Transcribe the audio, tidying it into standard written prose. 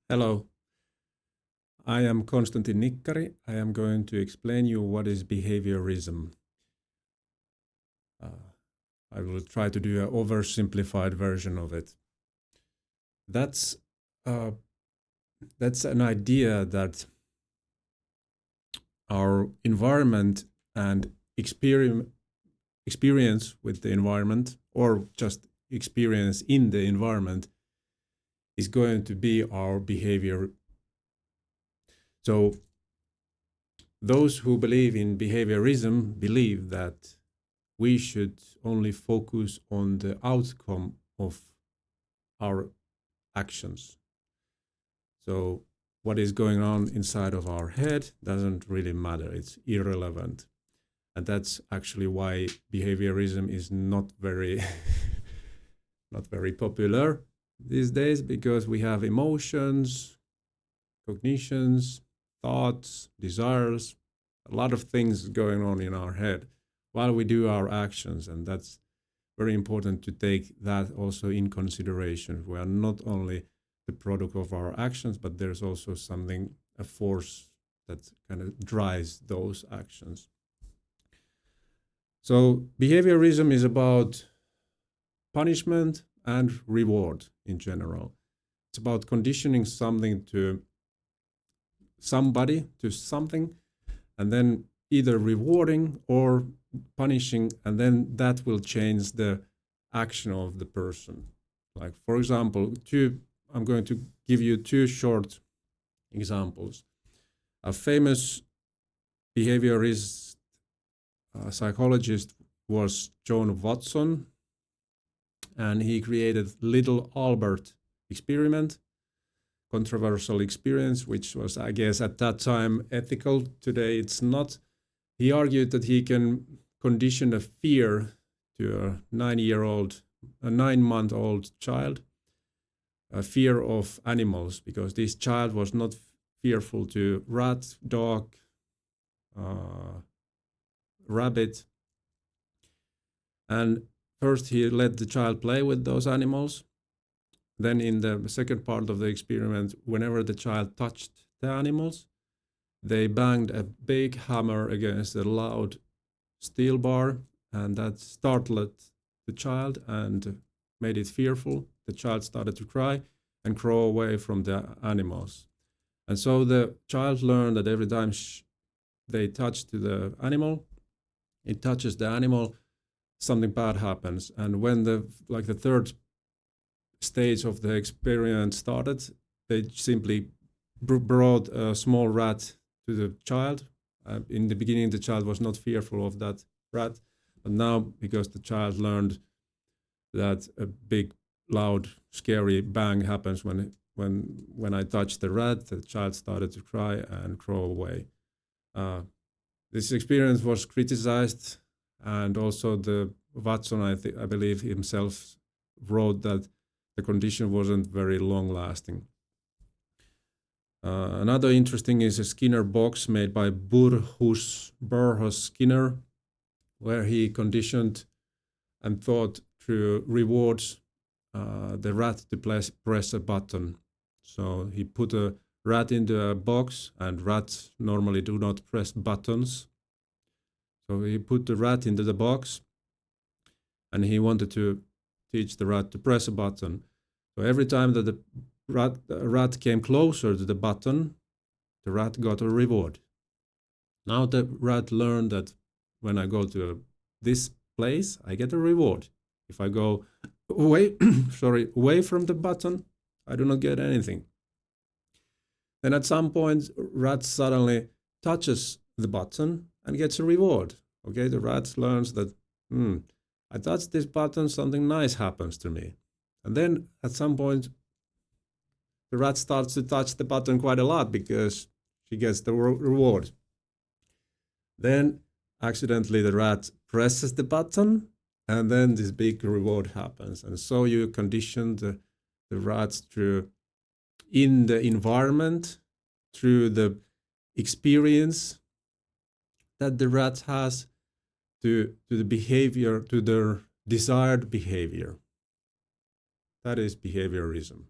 Hello, I am Konstantin.fi. I am going to explain you what is behaviorism. Uh, I will try to do an oversimplified version of it. That's uh, that's an idea that our environment and experience with the environment, or just experience in the environment, is going to be our behavior. So those who believe in behaviorism believe that we should only focus on the outcome of our actions. So what is going on inside of our head doesn't really matter. It's irrelevant. And that's actually why behaviorism is not very not very popular these days, because we have emotions, cognitions, thoughts, desires, a lot of things going on in our head while we do our actions. And that's very important to take that also in consideration. We are not only the product of our actions, but there's also something, a force that kind of drives those actions. So behaviorism is about punishment and reward in general. It's about conditioning something to somebody, to something, and then either rewarding or punishing, and then that will change the action of the person. Like, for example, I'm going to give you two short examples. A famous behaviorist psychologist was John Watson, and he created Little Albert experiment, controversial experience, which was, I guess, at that time ethical. Today it's not. He argued that he can condition a fear to a 9-month-old child, a fear of animals, because this child was not fearful to rat, dog, rabbit. And first he let the child play with those animals. Then in the second part of the experiment, whenever the child touched the animals, they banged a big hammer against a loud steel bar, and that startled the child and made it fearful. The child started to cry and crawl away from the animals. And so the child learned that every time they touched the animal, it touches the animal, something bad happens. And when the third stage of the experiment started, they simply brought a small rat to the child. In the beginning, the child was not fearful of that rat, but now, because the child learned that a big, loud, scary bang happens when I touch the rat, the child started to cry and crawl away. This experience was criticized, and also the Watson, I believe himself, wrote that the condition wasn't very long-lasting. Another interesting is a Skinner box made by Burrhus Skinner, where he conditioned and thought through rewards the rat to press a button. So he put a rat into a box, and rats normally do not press buttons. So he put the rat into the box, and he wanted to teach the rat to press a button. So every time that the rat came closer to the button, the rat got a reward. Now the rat learned that when I go to this place, I get a reward. If I go away from the button, I do not get anything. Then at some point, rat suddenly touches the button and gets a reward. Okay, the rat learns that, I touch this button, something nice happens to me. And then at some point, the rat starts to touch the button quite a lot because she gets the reward. Then accidentally the rat presses the button, and then this big reward happens. And so you condition the rats through, in the environment, through the experience that the rat has, to the behavior, to their desired behavior. That is behaviorism.